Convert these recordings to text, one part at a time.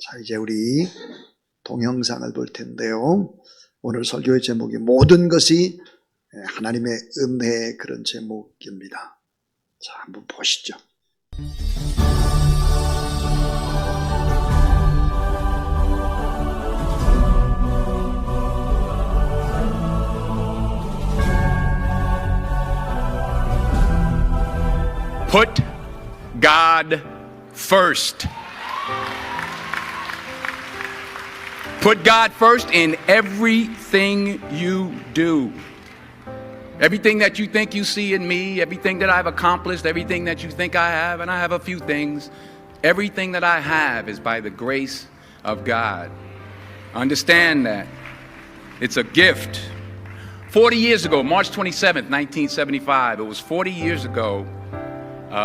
자, 이제 우리 동영상을 볼 텐데요. 오늘 설교의 제목이 모든 것이 하나님의 은혜의 그런 제목입니다. 자, 한번 보시죠. Put God first. Put God first in everything you do. Everything that you think you see in me, everything that I've accomplished, everything that you think I have, and I have a few things, everything that I have is by the grace of God. Understand that. It's a gift. 40 years ago, March 27th, 1975, it was 40 years ago,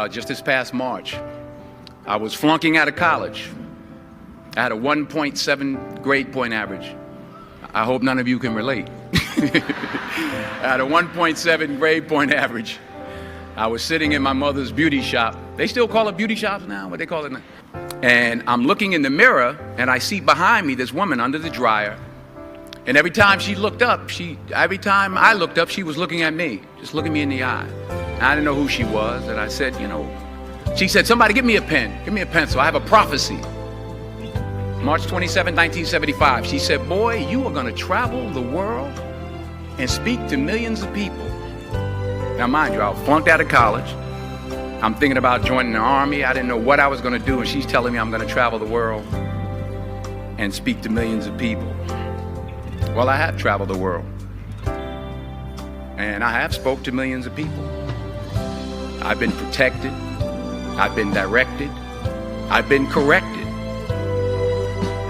just this past March, I was flunking out of college. I had a 1.7 grade point average. I hope none of you can relate. I had a 1.7 grade point average. I was sitting in my mother's beauty shop. They still call it beauty shops now? What they call it now? And I'm looking in the mirror, and I see behind me this woman under the dryer. And every time she looked up, every time I looked up, she was looking at me, just looking me in the eye. And I didn't know who she was, and I said, she said, somebody give me a pen, give me a pencil, I have a prophecy. March 27, 1975, she said, boy, you are gonna travel the world and speak to millions of people. Now mind you, I flunked out of college. I'm thinking about joining the army. I didn't know what I was gonna do, and she's telling me I'm gonna travel the world and speak to millions of people. Well, I have traveled the world, and I have spoke to millions of people. I've been protected, I've been directed, I've been corrected.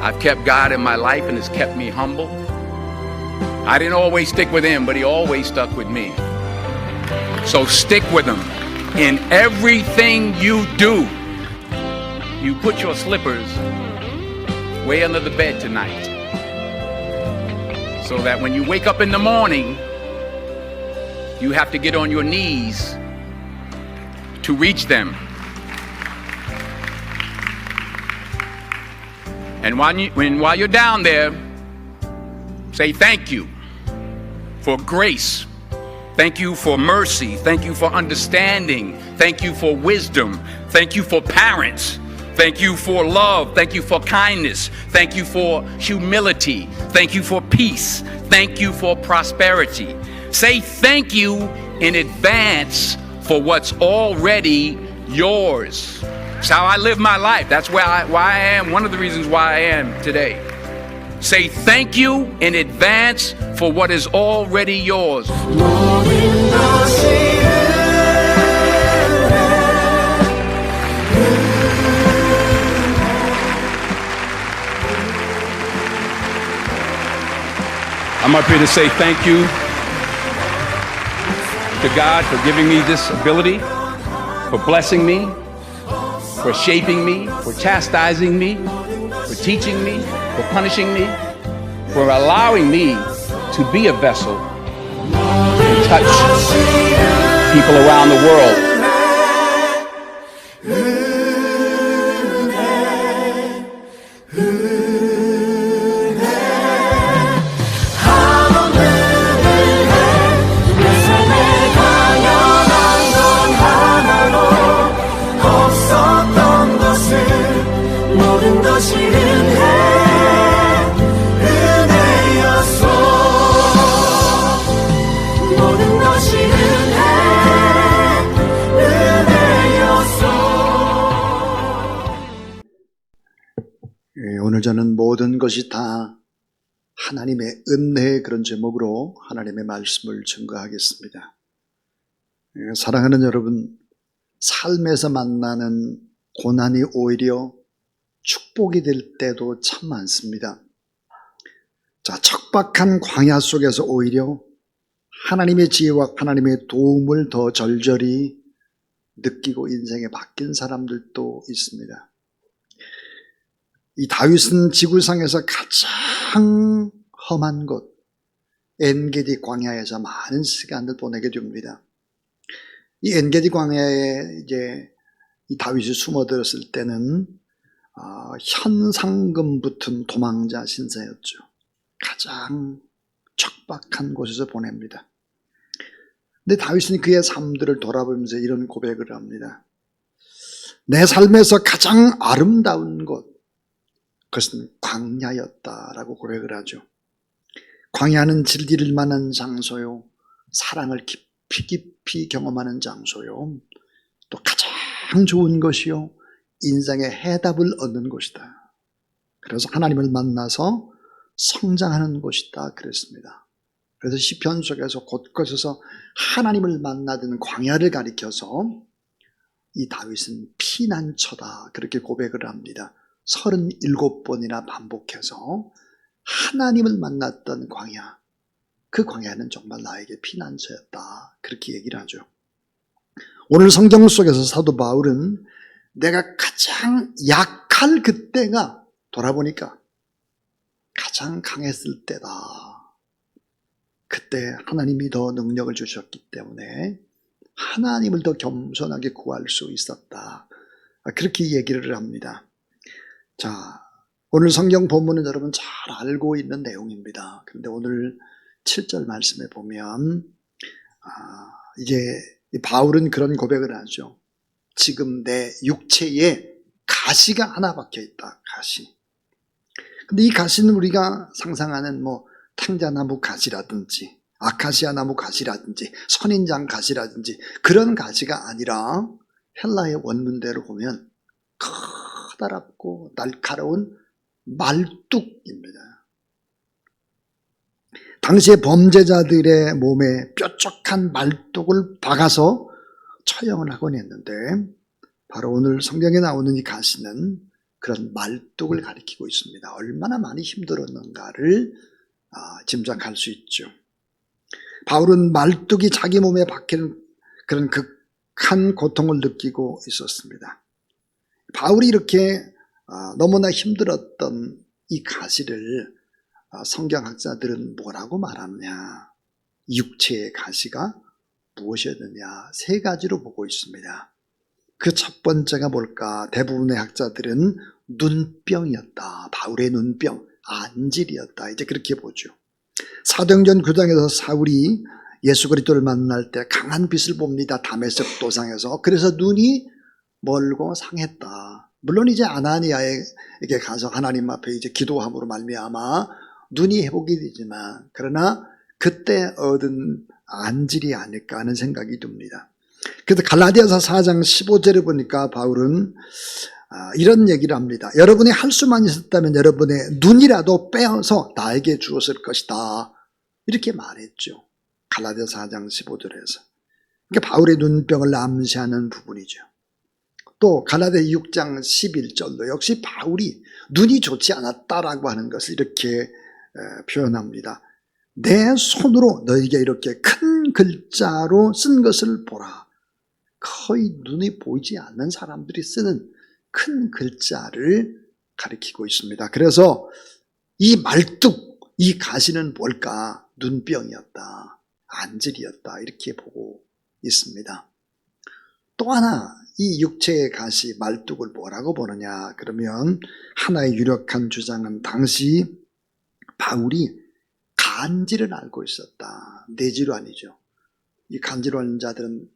I've kept God in my life, and it's kept me humble. I didn't always stick with him, but he always stuck with me. So stick with him in everything you do. You put your slippers way under the bed tonight, so that when you wake up in the morning, you have to get on your knees to reach them. And while you're down there, say thank you for grace. Thank you for mercy. Thank you for understanding. Thank you for wisdom. Thank you for parents. Thank you for love. Thank you for kindness. Thank you for humility. Thank you for peace. Thank you for prosperity. Say thank you in advance for what's already yours. It's how I live my life. That's why I am, one of the reasons why I am today. Say thank you in advance for what is already yours. I'm up here to say thank you to God for giving me this ability, for blessing me, for shaping me, for chastising me, for teaching me, for punishing me, for allowing me to be a vessel and touch people around the world. 오늘 저는 모든 것이 다 하나님의 은혜의 그런 제목으로 하나님의 말씀을 증거하겠습니다. 사랑하는 여러분, 삶에서 만나는 고난이 오히려 축복이 될 때도 참 많습니다. 자, 척박한 광야 속에서 오히려 하나님의 지혜와 하나님의 도움을 더 절절히 느끼고 인생에 바뀐 사람들도 있습니다. 이 다윗은 지구상에서 가장 험한 곳 엔게디 광야에서 많은 시간을 보내게 됩니다. 이 엔게디 광야에 이제 이 다윗이 숨어들었을 때는 현상금 붙은 도망자 신세였죠. 가장 척박한 곳에서 보냅니다. 근데 다윗은 그의 삶들을 돌아보면서 이런 고백을 합니다. 내 삶에서 가장 아름다운 곳, 그것은 광야였다라고 고백을 하죠. 광야는 즐길 만한 장소요, 사랑을 깊이 깊이 경험하는 장소요, 또 가장 좋은 것이요, 인생의 해답을 얻는 곳이다. 그래서 하나님을 만나서 성장하는 곳이다 그랬습니다. 그래서 시편 속에서 곳곳에서 하나님을 만나던 광야를 가리켜서 이 다윗은 피난처다 그렇게 고백을 합니다. 37번이나 반복해서 하나님을 만났던 광야, 그 광야는 정말 나에게 피난처였다 그렇게 얘기를 하죠. 오늘 성경 속에서 사도 바울은 내가 가장 약할 그때가 돌아보니까 가장 강했을 때다. 그때 하나님이 더 능력을 주셨기 때문에 하나님을 더 겸손하게 구할 수 있었다. 그렇게 얘기를 합니다. 자, 오늘 성경 본문은 여러분 잘 알고 있는 내용입니다. 그런데 오늘 7절 말씀에 보면 이제 바울은 그런 고백을 하죠. 지금 내 육체에 가시가 하나 박혀 있다. 가시. 근데 이 가시는 우리가 상상하는 탕자나무 가시라든지 아카시아 나무 가시라든지 선인장 가시라든지 그런 가시가 아니라 헬라의 원문대로 보면 커다랗고 날카로운 말뚝입니다. 당시에 범죄자들의 몸에 뾰족한 말뚝을 박아서 처형을 하곤 했는데 바로 오늘 성경에 나오는 이 가시는 그런 말뚝을 가리키고 있습니다. 얼마나 많이 힘들었는가를 짐작할 수 있죠. 바울은 말뚝이 자기 몸에 박히는 그런 극한 고통을 느끼고 있었습니다. 바울이 이렇게 너무나 힘들었던 이 가시를 성경학자들은 뭐라고 말하느냐, 육체의 가시가 무엇이었느냐, 세 가지로 보고 있습니다. 그 첫 번째가 뭘까? 대부분의 학자들은 눈병이었다. 바울의 눈병, 안질이었다. 이제 그렇게 보죠. 사도행전 9장에서 사울이 예수 그리스도를 만날 때 강한 빛을 봅니다. 다메섹 도상에서. 그래서 눈이 멀고 상했다. 물론 이제 아나니아에게 가서 하나님 앞에 이제 기도함으로 말미암아 눈이 회복이 되지만 그러나 그때 얻은 안질이 아닐까 하는 생각이 듭니다. 그래서 갈라디아서 4장 15절에 보니까 바울은 이런 얘기를 합니다. 여러분이 할 수만 있었다면 여러분의 눈이라도 빼어서 나에게 주었을 것이다. 이렇게 말했죠. 갈라디아서 4장 15절에서. 그러니까 바울의 눈병을 암시하는 부분이죠. 또 갈라디아 6장 11절도 역시 바울이 눈이 좋지 않았다라고 하는 것을 이렇게 표현합니다. 내 손으로 너에게 이렇게 큰 글자로 쓴 것을 보라. 거의 눈이 보이지 않는 사람들이 쓰는 큰 글자를 가리키고 있습니다. 그래서 이 말뚝, 이 가시는 뭘까? 눈병이었다, 안질이었다 이렇게 보고 있습니다. 또 하나 이 육체의 가시, 말뚝을 뭐라고 보느냐 그러면 하나의 유력한 주장은 당시 바울이 간질을 앓고 있었다. 뇌질환이죠. 이 간질 환자들은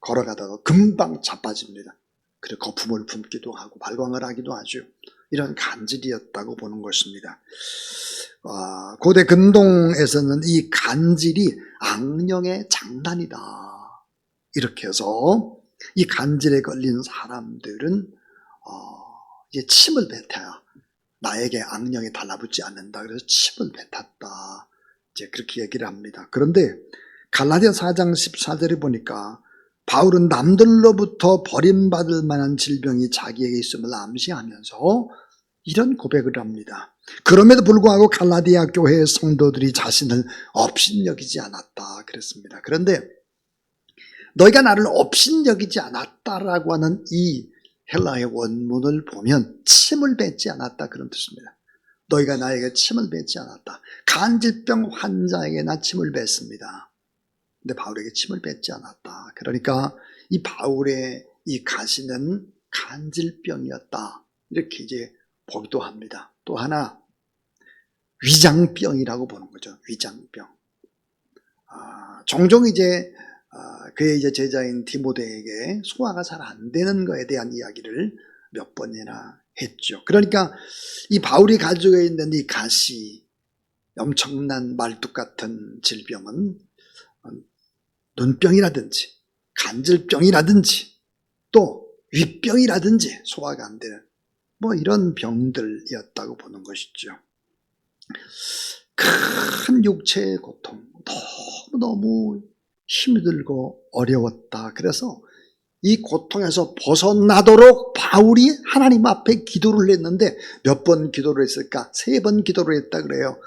걸어가다가 금방 자빠집니다. 그리고 거품을 품기도 하고 발광을 하기도 하죠. 이런 간질이었다고 보는 것입니다. 고대 근동에서는 이 간질이 악령의 장난이다. 이렇게 해서 이 간질에 걸린 사람들은 이제 침을 뱉어야 나에게 악령이 달라붙지 않는다. 그래서 침을 뱉었다. 이제 그렇게 얘기를 합니다. 그런데 갈라디아 4장 14절에 보니까 바울은 남들로부터 버림받을 만한 질병이 자기에게 있음을 암시하면서 이런 고백을 합니다. 그럼에도 불구하고 갈라디아 교회의 성도들이 자신을 업신여기지 않았다 그랬습니다. 그런데 너희가 나를 업신여기지 않았다라고 하는 이 헬라의 원문을 보면 침을 뱉지 않았다 그런 뜻입니다. 너희가 나에게 침을 뱉지 않았다. 간질병 환자에게 나 침을 뱉습니다. 근데 바울에게 침을 뱉지 않았다. 그러니까 이 바울의 이 가시는 간질병이었다. 이렇게 이제 보기도 합니다. 또 하나, 위장병이라고 보는 거죠. 위장병. 종종 이제 그의 이제 제자인 디모데에게 소화가 잘 안 되는 것에 대한 이야기를 몇 번이나 했죠. 그러니까 이 바울이 가지고 있는 이 가시, 엄청난 말뚝 같은 질병은 눈병이라든지 간질병이라든지 또 위병이라든지 소화가 안 되는 뭐 이런 병들이었다고 보는 것이죠. 큰 육체의 고통, 너무너무 힘들고 어려웠다. 그래서 이 고통에서 벗어나도록 바울이 하나님 앞에 기도를 했는데 몇 번 기도를 했을까? 3번 기도를 했다 그래요.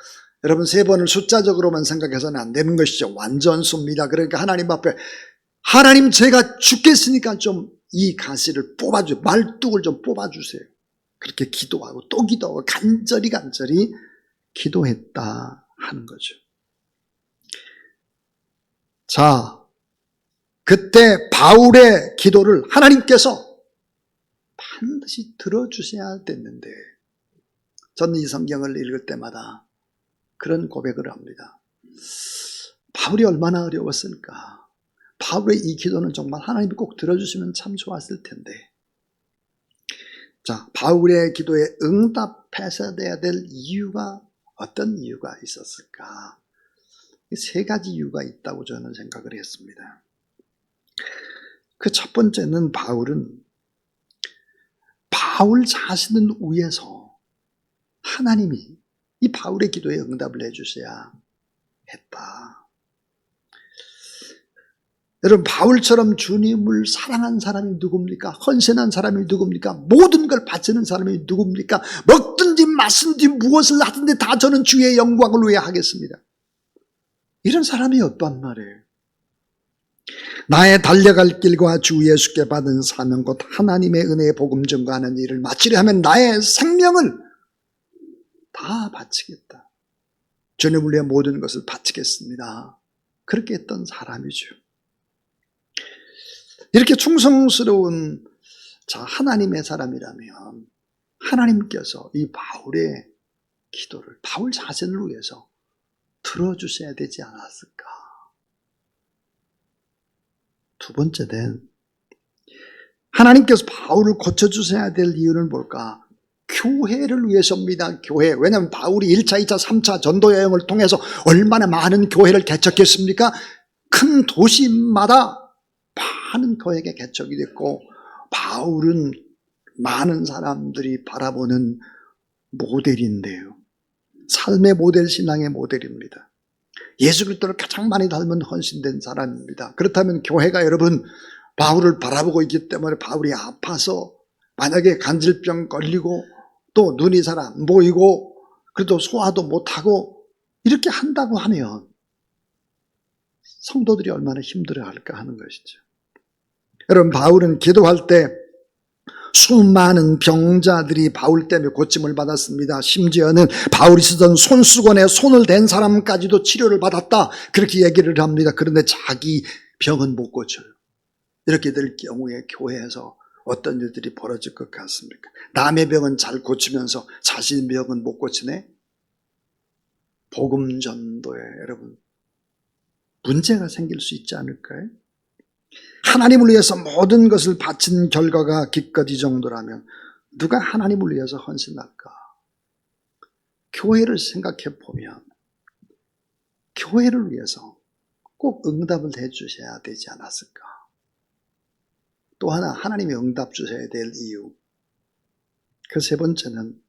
여러분 3번을 숫자적으로만 생각해서는 안 되는 것이죠. 완전수입니다. 그러니까 하나님 앞에 하나님 제가 죽겠으니까 좀 이 가시를 뽑아주세요. 말뚝을 좀 뽑아주세요. 그렇게 기도하고 또 기도하고 간절히 기도했다 하는 거죠. 자, 그때 바울의 기도를 하나님께서 반드시 들어주셔야 됐는데 저는 이 성경을 읽을 때마다 그런 고백을 합니다. 바울이 얼마나 어려웠을까. 바울의 이 기도는 정말 하나님이 꼭 들어주시면 참 좋았을 텐데. 자, 바울의 기도에 응답해서 돼야 될 이유가 어떤 이유가 있었을까? 3가지 이유가 있다고 저는 생각을 했습니다. 그 첫 번째는 바울 자신을 위해서 하나님이 이 바울의 기도에 응답을 해주셔야 했다. 여러분 바울처럼 주님을 사랑한 사람이 누굽니까? 헌신한 사람이 누굽니까? 모든 걸 바치는 사람이 누굽니까? 먹든지 마시든지 무엇을 하든지 다 저는 주의 영광을 위해 하겠습니다. 이런 사람이 없단 말이에요. 나의 달려갈 길과 주 예수께 받은 사명 곧 하나님의 은혜의 복음 전가하는 일을 마치려 하면 나의 생명을 다 바치겠다. 주님을 위해 모든 것을 바치겠습니다. 그렇게 했던 사람이죠. 이렇게 충성스러운 하나님의 사람이라면 하나님께서 이 바울의 기도를 바울 자신을 위해서 들어주셔야 되지 않았을까. 두 번째는 하나님께서 바울을 고쳐주셔야 될 이유는 뭘까? 교회를 위해서입니다. 교회. 왜냐하면 바울이 1차, 2차, 3차 전도 여행을 통해서 얼마나 많은 교회를 개척했습니까? 큰 도시마다 많은 교회가 개척이 됐고 바울은 많은 사람들이 바라보는 모델인데요. 삶의 모델, 신앙의 모델입니다. 예수 그리스도를 가장 많이 닮은 헌신된 사람입니다. 그렇다면 교회가 여러분 바울을 바라보고 있기 때문에 바울이 아파서 만약에 간질병 걸리고 또 눈이 잘 안 보이고 그래도 소화도 못하고 이렇게 한다고 하면 성도들이 얼마나 힘들어할까 하는 것이죠. 여러분 바울은 기도할 때 수많은 병자들이 바울 때문에 고침을 받았습니다. 심지어는 바울이 쓰던 손수건에 손을 댄 사람까지도 치료를 받았다. 그렇게 얘기를 합니다. 그런데 자기 병은 못 고쳐요. 이렇게 될 경우에 교회에서 어떤 일들이 벌어질 것 같습니까? 남의 병은 잘 고치면서 자신 병은 못 고치네? 복음 전도에 여러분 문제가 생길 수 있지 않을까요? 하나님을 위해서 모든 것을 바친 결과가 기껏 이 정도라면 누가 하나님을 위해서 헌신할까? 교회를 생각해 보면 교회를 위해서 꼭 응답을 해주셔야 되지 않았을까? 또 하나 하나님이 응답 주셔야 될 이유, 그 세 번째는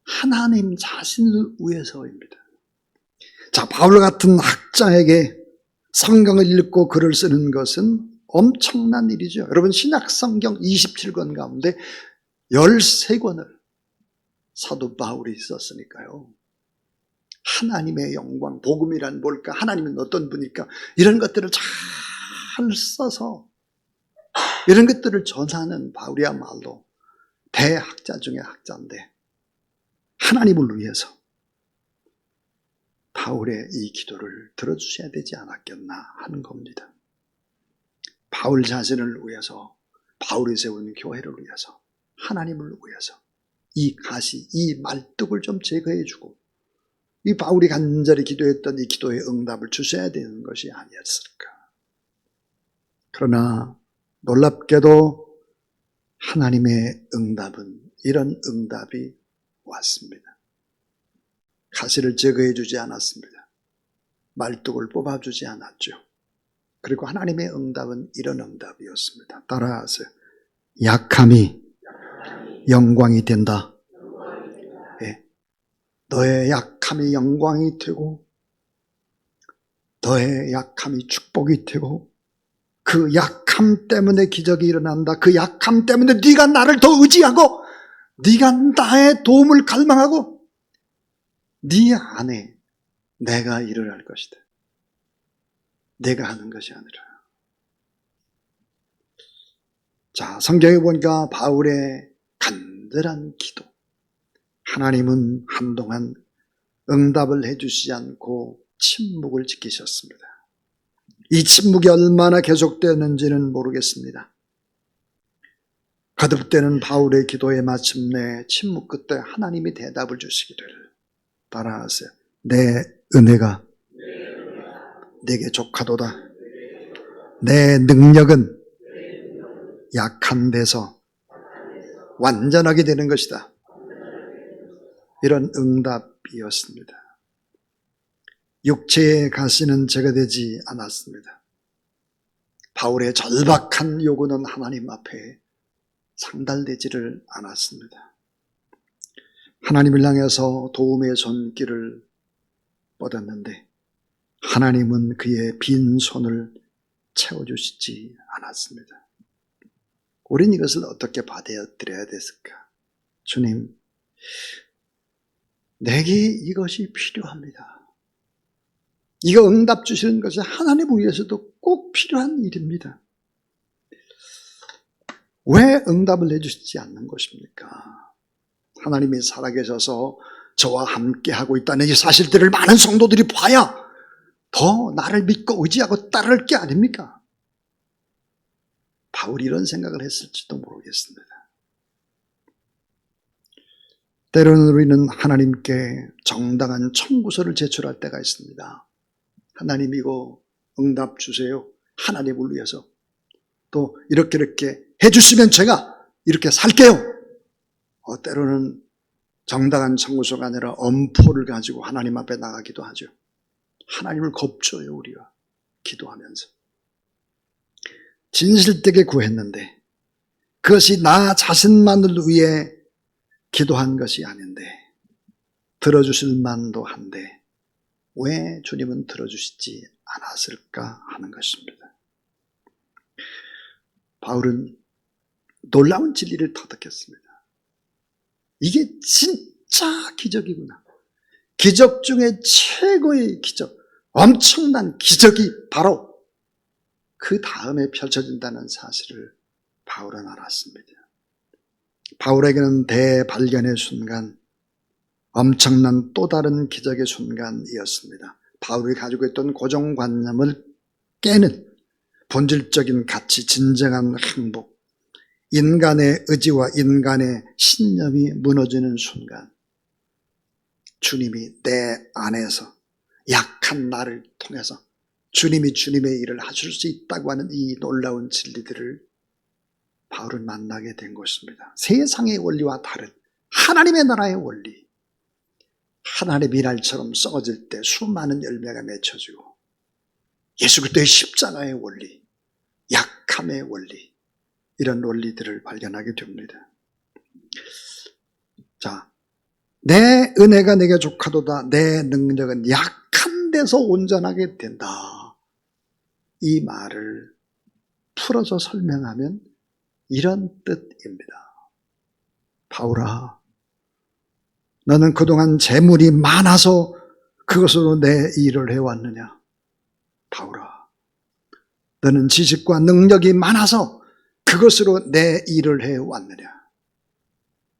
하나님 자신을 위해서입니다. 자, 바울 같은 학자에게 성경을 읽고 글을 쓰는 것은 엄청난 일이죠. 여러분 신약 성경 27권 가운데 13권을 사도 바울이 썼으니까요. 하나님의 영광, 복음이란 뭘까? 하나님은 어떤 분일까? 이런 것들을 잘 써서 이런 것들을 전하는 바울이야말로 대학자 중에 학자인데 하나님을 위해서 바울의 이 기도를 들어주셔야 되지 않았겠나 하는 겁니다. 바울 자신을 위해서, 바울이 세운 교회를 위해서, 하나님을 위해서 이 가시, 이 말뚝을 좀 제거해주고 이 바울이 간절히 기도했던 이 기도의 응답을 주셔야 되는 것이 아니었을까. 그러나 놀랍게도 하나님의 응답은 이런 응답이 왔습니다. 가시를 제거해 주지 않았습니다. 말뚝을 뽑아주지 않았죠. 그리고 하나님의 응답은 이런 응답이었습니다. 따라하세요. 약함이 영광이 된다. 예. 너의 약함이 영광이 되고 너의 약함이 축복이 되고 그 약함 때문에 기적이 일어난다. 그 약함 때문에 네가 나를 더 의지하고 네가 나의 도움을 갈망하고 네 안에 내가 일을 할 것이다. 내가 하는 것이 아니라. 자, 성경에 보니까 바울의 간절한 기도. 하나님은 한동안 응답을 해주시지 않고 침묵을 지키셨습니다. 이 침묵이 얼마나 계속되었는지는 모르겠습니다. 거듭되는 바울의 기도에 마침내 침묵 끝에 하나님이 대답을 주시기를 따라하세요. 내 은혜가 내게 족하도다. 내 능력은 약한 데서 완전하게 되는 것이다. 이런 응답이었습니다. 육체의 가시는 제거되지 않았습니다. 바울의 절박한 요구는 하나님 앞에 상달되지를 않았습니다. 하나님을 향해서 도움의 손길을 뻗었는데 하나님은 그의 빈 손을 채워주시지 않았습니다. 우린 이것을 어떻게 받아들여야 됐을까? 주님, 내게 이것이 필요합니다. 이거 응답 주시는 것이 하나님을 위해서도 꼭 필요한 일입니다. 왜 응답을 해주시지 않는 것입니까? 하나님이 살아계셔서 저와 함께하고 있다는 이 사실들을 많은 성도들이 봐야 더 나를 믿고 의지하고 따를 게 아닙니까? 바울이 이런 생각을 했을지도 모르겠습니다. 때로는 우리는 하나님께 정당한 청구서를 제출할 때가 있습니다. 하나님 이거 응답 주세요. 하나님을 위해서. 또 이렇게 해주시면 제가 이렇게 살게요. 때로는 정당한 청구서가 아니라 엄포를 가지고 하나님 앞에 나가기도 하죠. 하나님을 겁줘요, 우리가 기도하면서. 진실되게 구했는데 그것이 나 자신만을 위해 기도한 것이 아닌데 들어주실 만도 한데 왜 주님은 들어주시지 않았을까 하는 것입니다. 바울은 놀라운 진리를 터득했습니다. 이게 진짜 기적이구나. 기적 중에 최고의 기적, 엄청난 기적이 바로 그 다음에 펼쳐진다는 사실을 바울은 알았습니다. 바울에게는 대발견의 순간, 엄청난 또 다른 기적의 순간이었습니다. 바울이 가지고 있던 고정관념을 깨는 본질적인 가치, 진정한 행복, 인간의 의지와 인간의 신념이 무너지는 순간 주님이 내 안에서 약한 나를 통해서 주님이 주님의 일을 하실 수 있다고 하는 이 놀라운 진리들을 바울은 만나게 된 것입니다. 세상의 원리와 다른 하나님의 나라의 원리, 하나님의 미랄처럼 썩어질 때 수많은 열매가 맺혀지고 예수 그리스도의 십자가의 원리, 약함의 원리, 이런 원리들을 발견하게 됩니다. 자, 내 은혜가 내게 족하도다. 내 능력은 약한 데서 온전하게 된다. 이 말을 풀어서 설명하면 이런 뜻입니다. 바울아, 너는 그동안 재물이 많아서 그것으로 내 일을 해왔느냐? 바울아, 너는 지식과 능력이 많아서 그것으로 내 일을 해왔느냐?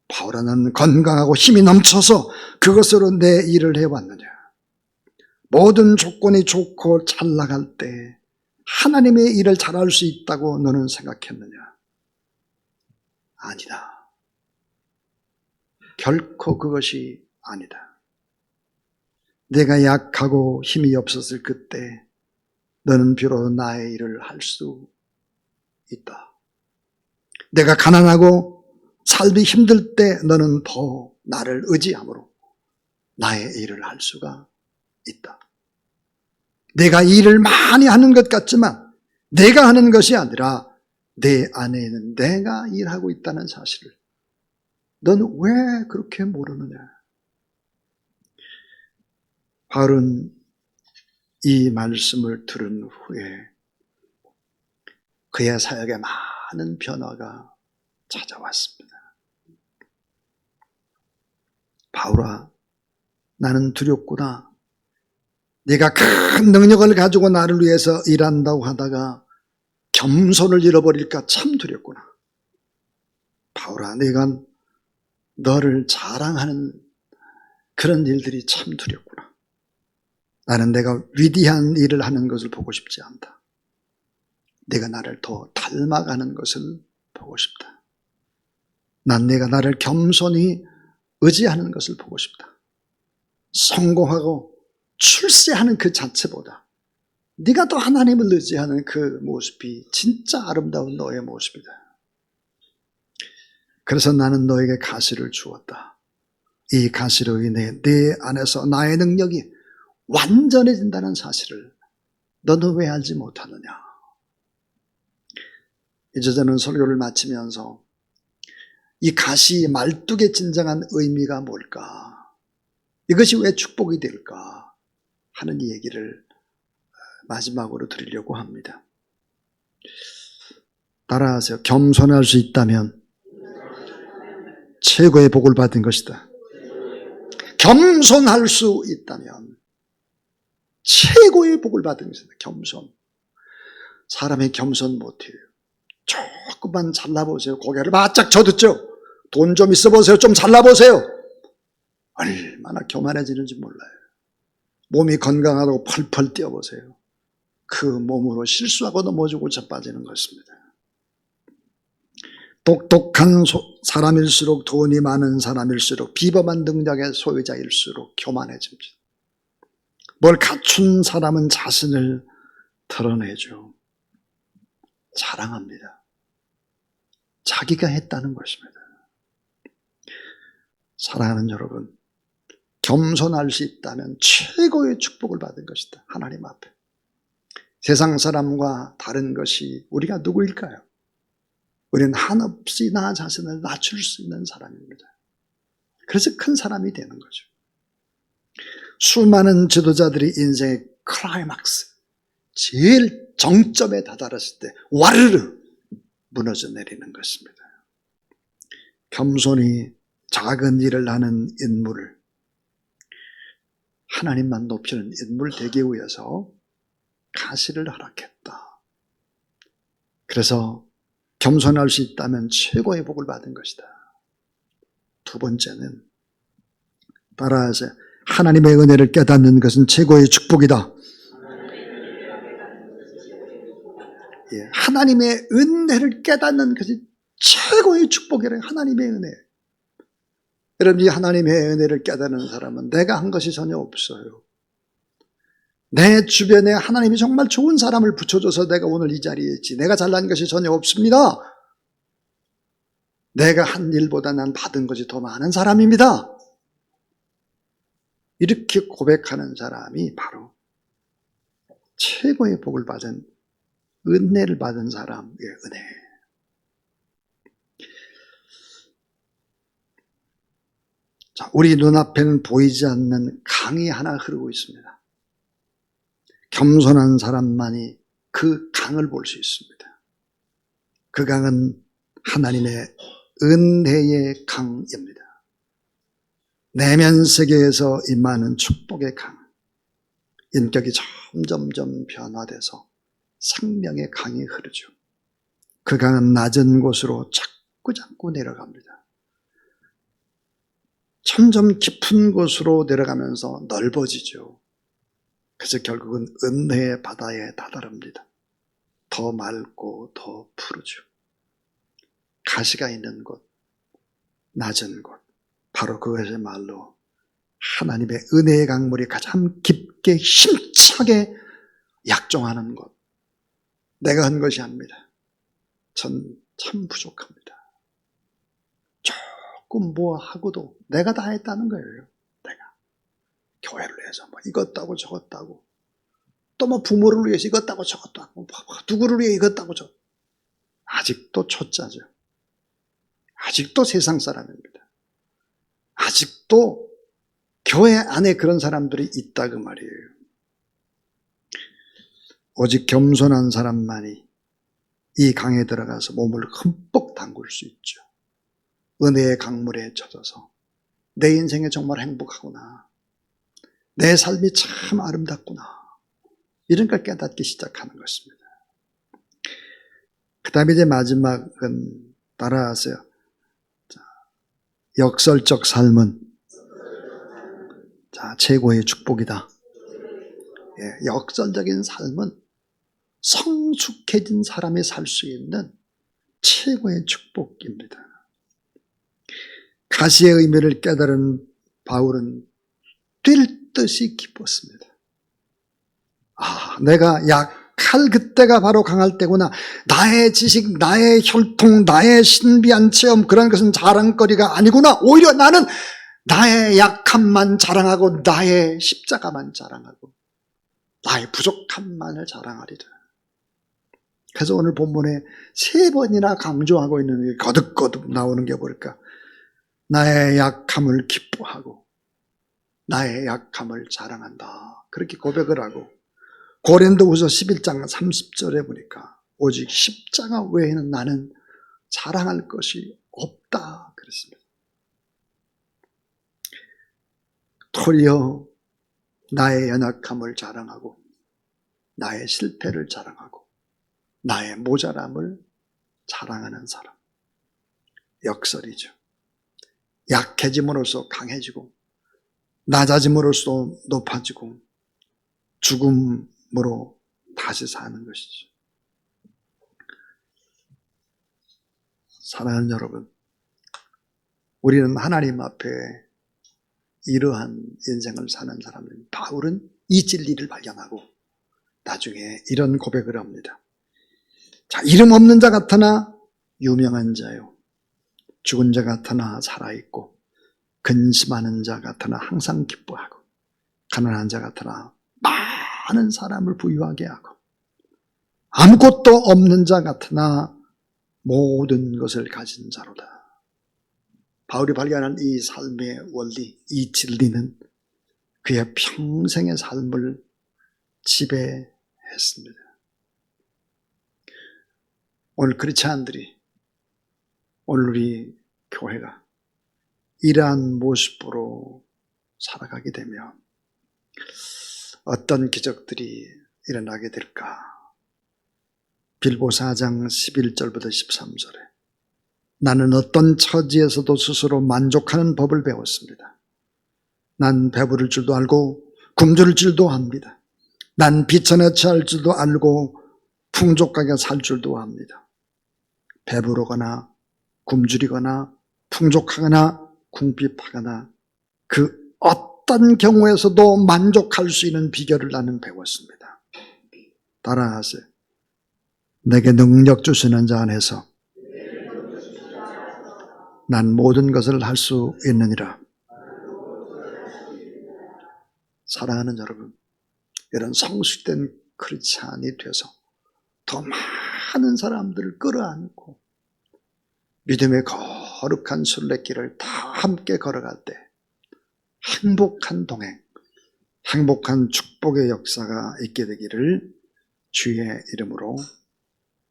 바울아, 너는 건강하고 힘이 넘쳐서 그것으로 내 일을 해왔느냐? 모든 조건이 좋고 잘 나갈 때 하나님의 일을 잘할 수 있다고 너는 생각했느냐? 아니다. 결코 그것이 아니다. 내가 약하고 힘이 없었을 그때 너는 비로소 나의 일을 할 수 있다. 내가 가난하고 살기 힘들 때 너는 더 나를 의지함으로 나의 일을 할 수가 있다. 내가 일을 많이 하는 것 같지만 내가 하는 것이 아니라 내 안에는 내가 일하고 있다는 사실을 너는 왜 그렇게 모르느냐? 바울은 이 말씀을 들은 후에 그의 사역에 많은 변화가 찾아왔습니다. 바울아, 나는 두렵구나. 네가 큰 능력을 가지고 나를 위해서 일한다고 하다가 겸손을 잃어버릴까 참 두렵구나. 바울아, 내가 너를 자랑하는 그런 일들이 참 두렵구나. 나는 내가 위대한 일을 하는 것을 보고 싶지 않다. 내가 나를 더 닮아가는 것을 보고 싶다. 난 내가 나를 겸손히 의지하는 것을 보고 싶다. 성공하고 출세하는 그 자체보다 네가 또 하나님을 의지하는 그 모습이 진짜 아름다운 너의 모습이다. 그래서 나는 너에게 가시를 주었다. 이 가시로 인해 내 안에서 나의 능력이 완전해진다는 사실을 너는 왜 알지 못하느냐? 이제 저는 설교를 마치면서 이 가시 말뚝의 진정한 의미가 뭘까? 이것이 왜 축복이 될까? 하는 이 얘기를 마지막으로 드리려고 합니다. 따라하세요. 겸손할 수 있다면 최고의 복을 받은 것이다. 겸손할 수 있다면 최고의 복을 받은 것이다. 겸손. 사람이 겸손 못해요. 조금만 잘나보세요. 고개를 바짝 쳐듣죠. 돈 좀 있어 보세요. 좀 잘나보세요. 얼마나 교만해지는지 몰라요. 몸이 건강하다고 펄펄 뛰어보세요. 그 몸으로 실수하고 넘어지고 자빠지는 것입니다. 똑똑한 사람일수록 돈이 많은 사람일수록 비범한 능력의 소유자일수록 교만해집니다. 뭘 갖춘 사람은 자신을 드러내죠. 자랑합니다. 자기가 했다는 것입니다. 사랑하는 여러분, 겸손할 수 있다면 최고의 축복을 받은 것이다. 하나님 앞에. 세상 사람과 다른 것이 우리가 누구일까요? 우리는 한없이 나 자신을 낮출 수 있는 사람입니다. 그래서 큰 사람이 되는 거죠. 수많은 지도자들이 인생의 클라이막스, 제일 정점에 다다랐을 때 와르르 무너져 내리는 것입니다. 겸손히 작은 일을 하는 인물을 하나님만 높이는 인물 되기 위해서 가시를 허락했다. 그래서 겸손할 수 있다면 최고의 복을 받은 것이다. 두 번째는 따라하세요. 하나님의 은혜를 깨닫는 것은 최고의 축복이다. 예, 하나님의 은혜를 깨닫는 것이 최고의 축복이래요. 하나님의 은혜. 여러분, 이 하나님의 은혜를 깨닫는 사람은 내가 한 것이 전혀 없어요. 내 주변에 하나님이 정말 좋은 사람을 붙여줘서 내가 오늘 이 자리에 있지. 내가 잘난 것이 전혀 없습니다. 내가 한 일보다 난 받은 것이 더 많은 사람입니다. 이렇게 고백하는 사람이 바로 최고의 복을 받은, 은혜를 받은 사람의 은혜. 자, 우리 눈앞에는 보이지 않는 강이 하나 흐르고 있습니다. 겸손한 사람만이 그 강을 볼 수 있습니다. 그 강은 하나님의 은혜의 강입니다. 내면 세계에서 임하는 축복의 강. 인격이 점점점 변화돼서 생명의 강이 흐르죠. 그 강은 낮은 곳으로 자꾸 내려갑니다. 점점 깊은 곳으로 내려가면서 넓어지죠. 그래서 결국은 은혜의 바다에 다다릅니다. 더 맑고 더 푸르죠. 가시가 있는 곳, 낮은 곳, 바로 그것이야말로 하나님의 은혜의 강물이 가장 깊게 힘차게 약종하는 것. 내가 한 것이 아닙니다. 전 참 부족합니다. 조금 뭐 하고도 내가 다 했다는 거예요. 내가 교회를 위해서 뭐 이것다고 저것다고, 또 뭐 부모를 위해서 이것다고 저것다고, 누구를 위해 이것다고 저것. 아직도 초짜죠. 아직도 세상 사람입니다. 아직도 교회 안에 그런 사람들이 있다 그 말이에요. 오직 겸손한 사람만이 이 강에 들어가서 몸을 흠뻑 담글 수 있죠. 은혜의 강물에 젖어서 내 인생에 정말 행복하구나, 내 삶이 참 아름답구나, 이런 걸 깨닫기 시작하는 것입니다. 그 다음에 이제 마지막은 따라하세요. 역설적 삶은 최고의 축복이다. 예, 역설적인 삶은 성숙해진 사람이 살 수 있는 최고의 축복입니다. 가시의 의미를 깨달은 바울은 뛸 듯이 기뻤습니다. 내가 약할 그때가 바로 강할 때구나. 나의 지식, 나의 혈통, 나의 신비한 체험, 그런 것은 자랑거리가 아니구나. 오히려 나는 나의 약함만 자랑하고 나의 십자가만 자랑하고 나의 부족함만을 자랑하리라. 그래서 오늘 본문에 3번이나 강조하고 있는 게 거듭거듭 나오는 게 뭘까? 나의 약함을 기뻐하고 나의 약함을 자랑한다. 그렇게 고백을 하고, 고린도후서 11장 30절에 보니까 오직 십자가 외에는 나는 자랑할 것이 없다 그랬습니다. 도리어 나의 연약함을 자랑하고 나의 실패를 자랑하고 나의 모자람을 자랑하는 사람, 역설이죠. 약해짐으로써 강해지고 낮아짐으로써 높아지고 죽음으로 다시 사는 것이죠. 사랑하는 여러분, 우리는 하나님 앞에 이러한 인생을 사는 사람입니다. 바울은 이 진리를 발견하고 나중에 이런 고백을 합니다. 이름 없는 자 같으나 유명한 자요, 죽은 자 같으나 살아있고, 근심하는 자 같으나 항상 기뻐하고, 가난한 자 같으나 많은 사람을 부유하게 하고, 아무것도 없는 자 같으나 모든 것을 가진 자로다. 바울이 발견한 이 삶의 원리, 이 진리는 그의 평생의 삶을 지배했습니다. 오늘 크리스찬들이, 오늘 우리 교회가 이러한 모습으로 살아가게 되면 어떤 기적들이 일어나게 될까? 빌보 4장 11절부터 13절에 나는 어떤 처지에서도 스스로 만족하는 법을 배웠습니다. 난 배부를 줄도 알고 굶주릴 줄도 압니다. 난 비천에 처할 줄도 알고 풍족하게 살 줄도 압니다. 배부르거나 굶주리거나 풍족하거나 궁핍하거나 그 어떤 경우에서도 만족할 수 있는 비결을 나는 배웠습니다. 따라하세요. 내게 능력 주시는 자 안에서 난 모든 것을 할 수 있느니라. 사랑하는 여러분, 이런 성숙된 크리스찬이 돼서 더 많은 사람들을 끌어안고 믿음의 거룩한 순례길을 다 함께 걸어갈 때 행복한 동행, 행복한 축복의 역사가 있게 되기를 주의 이름으로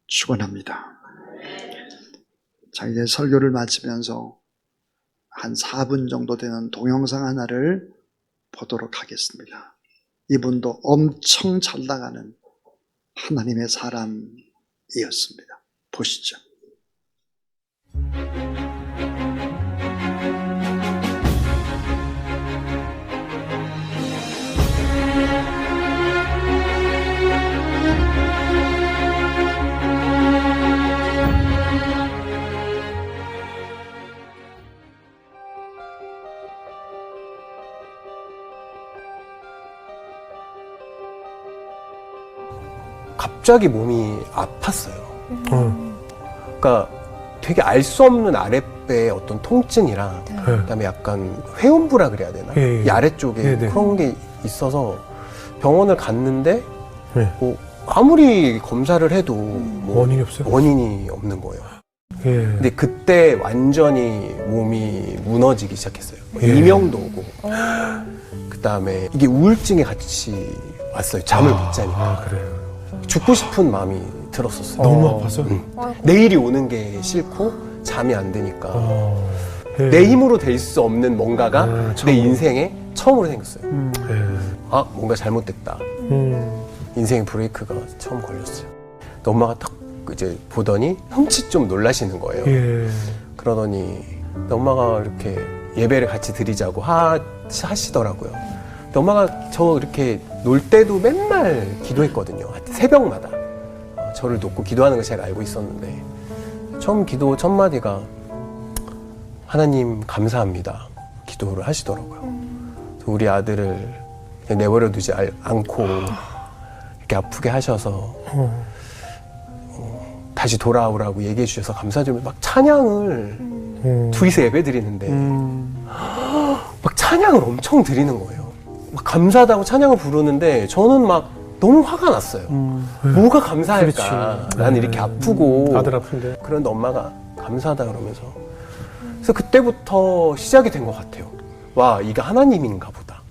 축원합니다. 자, 이제 설교를 마치면서 한 4분 정도 되는 동영상 하나를 보도록 하겠습니다. 이분도 엄청 잘 나가는 하나님의 사람이었습니다. 보시죠. 갑자기 몸이 아팠어요. 그러니까 되게 알 수 없는 아랫배의 어떤 통증이랑 그다음에 약간 회음부라 그래야 되나? 예, 예. 이 아래쪽에 네, 네. 그런 게 있어서 병원을 갔는데 네. 뭐 아무리 검사를 해도 뭐 원인이 없어요? 원인이 없는 거예요. 예. 근데 그때 완전히 몸이 무너지기 시작했어요. 예. 이명도 오고 그다음에 이게 우울증에 같이 왔어요. 잠을 못 자니까. 아, 그래요. 죽고 싶은 마음이 들었었어요. 너무 아팠어요? 내일이 오는 게 싫고 잠이 안 되니까 예. 내 힘으로 될 수 없는 뭔가가 내 처음으로. 인생에 처음으로 생겼어요. 예. 아, 뭔가 잘못됐다. 인생의 브레이크가 처음 걸렸어요. 근데 엄마가 딱 이제 보더니 흠칫 좀 놀라시는 거예요. 예. 그러더니 엄마가 이렇게 예배를 같이 드리자고 하시더라고요. 근데 엄마가 저 이렇게 놀 때도 맨날 기도했거든요. 새벽마다 저를 놓고 기도하는 걸 제가 알고 있었는데 처음 기도 첫 마디가 하나님 감사합니다 기도를 하시더라고요. 그래서 우리 아들을 그냥 내버려 두지 않고 이렇게 아프게 하셔서 다시 돌아오라고 얘기해 주셔서 감사드리면서 막 찬양을 둘이서 예배 드리는데 막 찬양을 엄청 드리는 거예요. 막 감사하다고 찬양을 부르는데 저는 막 너무 화가 났어요. 뭐가 감사할까? 그렇지. 나는 이렇게 아프고 아들 아픈데. 그런데 엄마가 감사하다 그러면서 그래서 그때부터 시작이 된 것 같아요. 와, 이게 하나님인가 보다.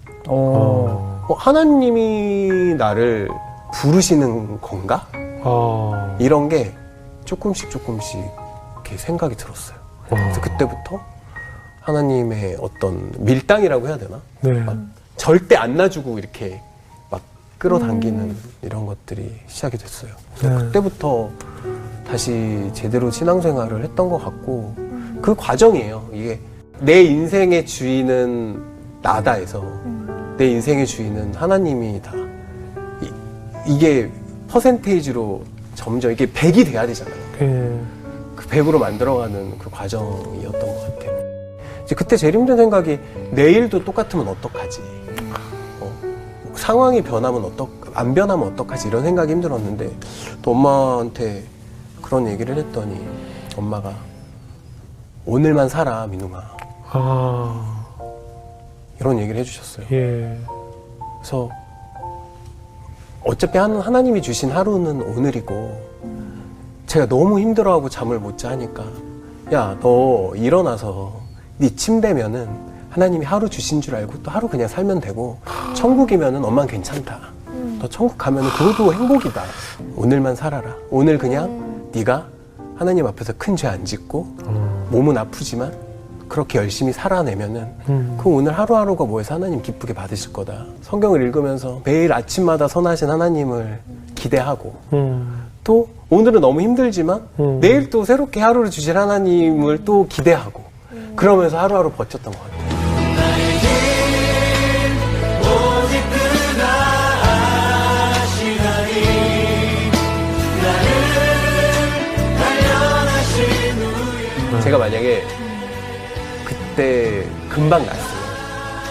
하나님이 나를 부르시는 건가? 이런 게 조금씩 이렇게 생각이 들었어요. 그래서 그때부터 하나님의 어떤 밀당이라고 해야 되나? 네. 막 절대 안 놔주고 이렇게 막 끌어당기는 이런 것들이 시작이 됐어요. 그래서 네. 그때부터 다시 제대로 신앙생활을 했던 것 같고 그 과정이에요. 이게 내 인생의 주인은 나다에서 내 인생의 주인은 하나님이다. 이게 퍼센테이지로 점점 이게 100이 돼야 되잖아요. 예. 그 100으로 만들어가는 그 과정이었던 것 같아요. 이제 그때 제일 힘든 생각이 내일도 똑같으면 어떡하지? 상황이 변하면 안 변하면 어떡하지? 이런 생각이 힘들었는데 또 엄마한테 그런 얘기를 했더니 엄마가 오늘만 살아, 민웅아. 이런 얘기를 해주셨어요. 예. 그래서 어차피 하나님이 주신 하루는 오늘이고 제가 너무 힘들어하고 잠을 못 자니까 야, 너 일어나서 네 침대면은 하나님이 하루 주신 줄 알고 또 하루 그냥 살면 되고 천국이면은 엄만 괜찮다. 너 천국 가면은 그것도 행복이다. 오늘만 살아라. 오늘 그냥 네가 하나님 앞에서 큰 죄 안 짓고 몸은 아프지만 그렇게 열심히 살아내면은 그 오늘 하루하루가 뭐해서 하나님 기쁘게 받으실 거다. 성경을 읽으면서 매일 아침마다 선하신 하나님을 기대하고 또 오늘은 너무 힘들지만 내일 또 새롭게 하루를 주실 하나님을 또 기대하고 그러면서 하루하루 버텼던 것 같아요. 제가 만약에 그때 금방 났어요.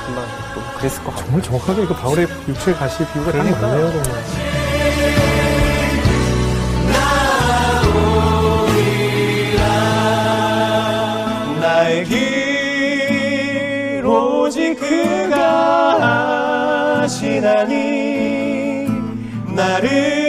금방 또 그랬을 것 같아요. 정말 정확하게 이거 바울의 육체에 가실 비유가 딱 그러니까요. 맞네요, 정말. 나의 길 오직 그가 하시나니 나를